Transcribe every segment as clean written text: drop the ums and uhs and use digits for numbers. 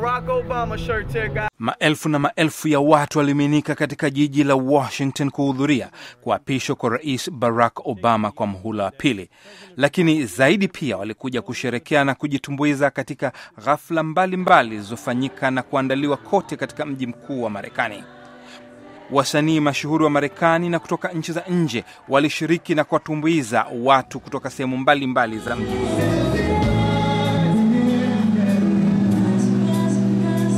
Barack Obama shirt here, guys. Maelfu na maelfu ya watu walimiminika katika jiji la Washington kuhudhuria kuapishwa kwa Rais Barack Obama kwa muhula wa pili. Lakini zaidi pia walikuja kusherekea na kujitumbuiza katika ghafla mbalimbali zilizofanyika na kuandaliwa kote katika mji mkuu wa Marekani. Wasanii mashuhuri wa Marekani na kutoka nchi za nje walishiriki na kuwatumbuiza watu kutoka sehemu mbalimbali za mji.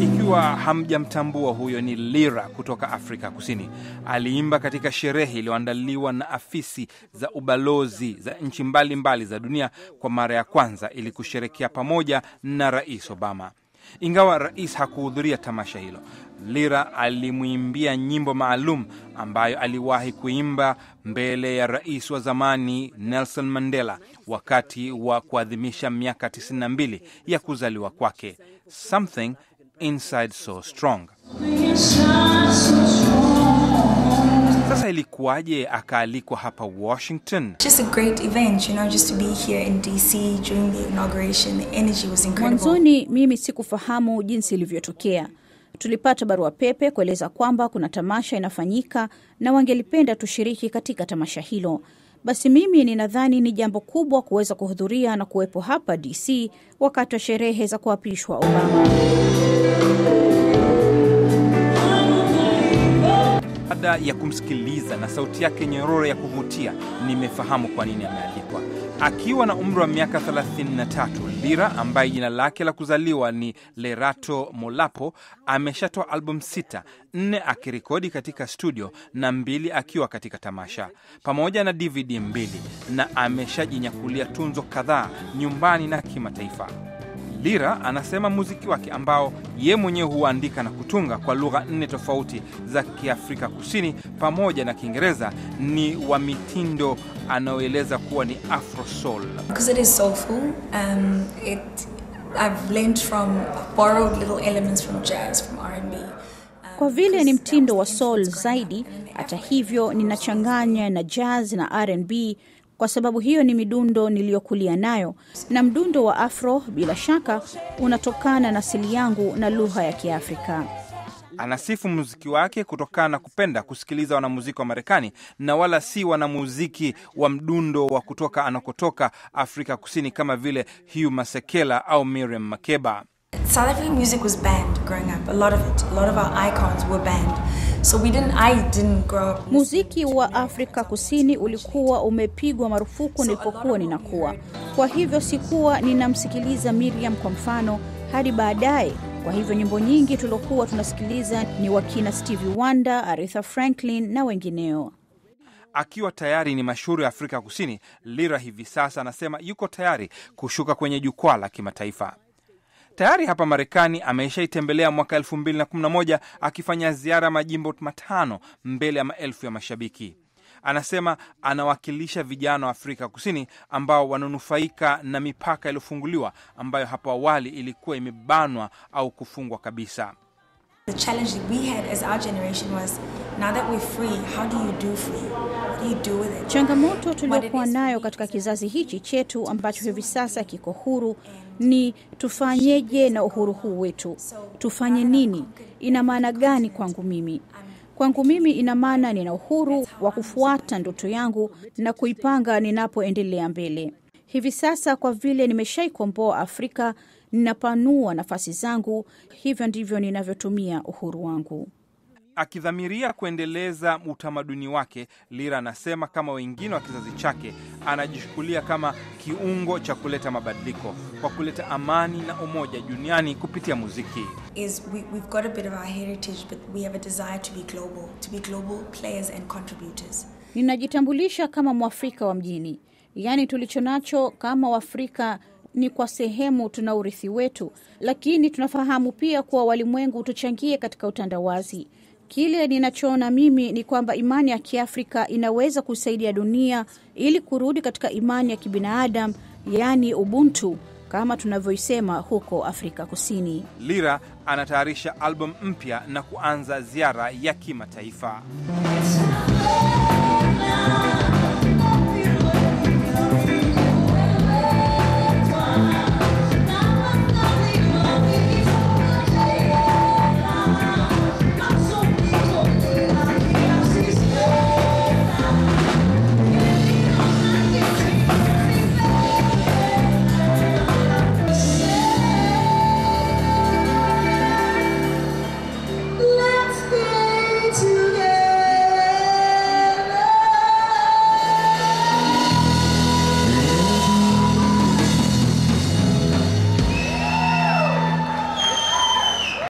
Ikiwa hamjamtambua, huyo ni Lira kutoka Afrika Kusini. Aliimba katika sherehe iliyoandaliwa na afisi za ubalozi za nchi mbalimbali za dunia kwa mara ya kwanza ili kusherekea pamoja na Rais Obama. Ingawa rais hakuhudhuria tamasha hilo, Lira alimuimbia nyimbo maalum ambayo aliwahi kuimba mbele ya rais wa zamani Nelson Mandela wakati wa kuadhimisha miaka 92 ya kuzaliwa kwake, Something Inside So Strong. Sasa ilikuwaje akaalikwa hapa Washington? Just a great event, just to be here in DC during the inauguration. The energy was incredible. Mwanzoni mimi sikufahamu jinsi ilivyotokea. Tulipata barua pepe kueleza kwamba kuna tamasha inafanyika na wangelipenda tushiriki katika tamasha hilo. Basi mimi ninadhani ni jambo kubwa kuweza kuhudhuria na kuwepo hapa DC wakati wa sherehe za kuapishwa Obama. Baada ya kumsikiliza na sauti yake nyororo ya kuvutia, nimefahamu kwa nini amealikwa. Akiwa na umri wa miaka 33, Lira ambaye jina lake la kuzaliwa ni Lerato Molapo ameshatoa album 6, 4 akirekodi katika studio na 2 akiwa katika tamasha, pamoja na DVD 2, na ameshajinyakulia tunzo kadhaa nyumbani na kimataifa. Lira anasema muziki wake ambao ye mwenyewe huandika na kutunga kwa lugha 4 tofauti za Kiafrika Kusini pamoja na Kiingereza ni wa mitindo anaoeleza kuwa ni Afro Soul. Because it is soulful, I've learned from borrowed little elements from jazz, from R&B. Kwa vile ni mtindo wa soul zaidi, hata hivyo ninachanganya na jazz na R&B. Kwa sababu hiyo ni midundo niliyokulia nayo, na mdundo wa Afro bila shaka unatokana na asili yangu na lugha ya Kiafrika. Anasifu muziki wake kutokana na kupenda kusikiliza wanamuziki wa Marekani na wala si wanamuziki wa mdundo wa kutoka anakotoka Afrika Kusini kama vile Hugh Masekela au Miriam Makeba. South African music was banned growing up. A lot of our icons were banned. So I didn't grow up. Muziki wa Afrika Kusini ulikuwa umepigwa marufuku nilipokuwa ninakuwa. Kwa hivyo sikuwa ninamsikiliza Miriam kwa mfano hadi baadaye. Kwa hivyo nyimbo nyingi tulokuwa tunasikiliza ni wakina Stevie Wonder, Aretha Franklin na wengineo. Akiwa tayari ni mashuhuri Afrika Kusini, Lira hivi sasa anasema yuko tayari kushuka kwenye jukwaa la kimataifa. Tayari hapa Marekani ameshaitembelea mwaka 2011 akifanya ziara majimbo 5 mbele ya maelfu ya mashabiki. Anasema anawakilisha vijana wa Afrika Kusini ambao wananufaika na mipaka iliyofunguliwa ambayo hapo awali ilikuwa imebanwa au kufungwa kabisa. The challenge that we had as our generation was, now that we're free, how do you do free? What do you do with it? Changamoto tuliyokuwa nayo katika kizazi hichi chetu ambacho hivi sasa kiko huru ni tufanyeje na uhuru huu wetu? Tufanye nini? Ina maana gani kwangu mimi? Kwangu mimi ina maana nina uhuru wa kufuata ndoto yangu na kuipanga ninapoendelea mbele. Hivi sasa kwa vile nimeshaikomboa Afrika, ninapanua nafasi zangu, hivyo ndivyo ninavyotumia uhuru wangu. Akidhamiria kuendeleza utamaduni wake, Lira anasema kama wengine wa kizazi chake anajichukulia kama kiungo cha kuleta mabadiliko kwa kuleta amani na umoja duniani kupitia muziki. We've got a bit of our heritage, but we have a desire to be global players and contributors. Ninajitambulisha kama Mwafrika wa mjini. Yaani tulichonacho kama Waafrika ni kwa sehemu tuna urithi wetu, lakini tunafahamu pia kuwa walimwengu tuchangie katika utandawazi. Kile ninachoona mimi ni kwamba imani ya Kiafrika inaweza kusaidia dunia ili kurudi katika imani ya kibinadamu, yani ubuntu, kama tunavyoisema huko Afrika Kusini. Lira anatayarisha album mpya na kuanza ziara ya kimataifa.